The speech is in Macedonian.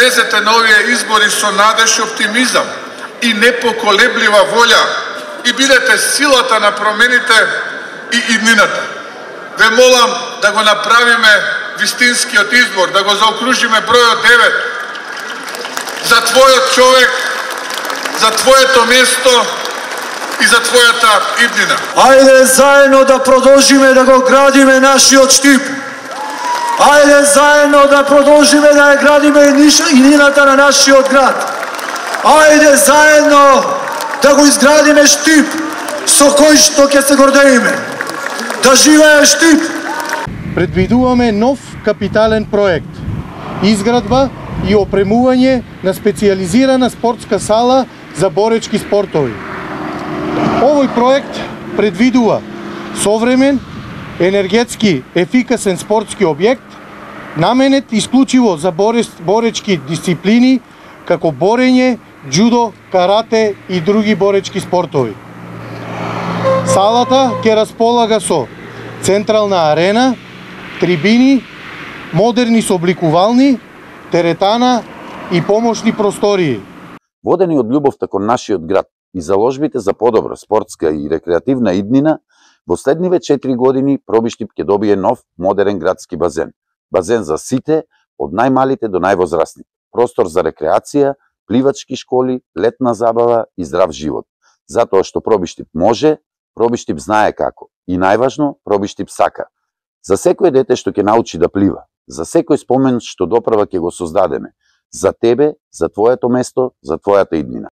излезете на овие избори со надеж, оптимизам и непоколеблива волја и бидете силата на промените и иднината. Ве молам да го направиме вистинскиот избор, да го заокружиме бројот 9 за твојот човек, за твоето место и за твојата иднина. Ајде заедно да продолжиме да го градиме нашиот Штип. Ајде заедно да продолжиме да ја градиме иднината на нашиот град. Ајде заедно да го изградиме Штип со кој што ќе се гордеиме. Да живее Штип! Предвидуваме нов капитален проект. Изградба и опремување на специјализирана спортска сала за боречки спортови. Овој проект предвидува современ, енергетски ефикасен спортски објект, наменет исклучиво за боречки дисциплини како борење, џудо, карате и други боречки спортови. Салата ќе располага со централна арена, трибини, модерни собликувални, теретана и помошни простории. Водени од љубовта кон нашиот град и заложбите за подобра спортска и рекреативна иднина, во следниве 4 години Пробиштип ќе добие нов модерен градски базен. Базен за сите, од најмалите до највозрастни. Простор за рекреација, пливачки школи, летна забава и здрав живот. Затоа што Пробиштип може, Пробиштип знае како. И најважно, Пробиштип сака. За секој дете што ќе научи да плива, за секој спомен што доправа ќе го создадеме, за тебе, за твоето место, за твојата иднина.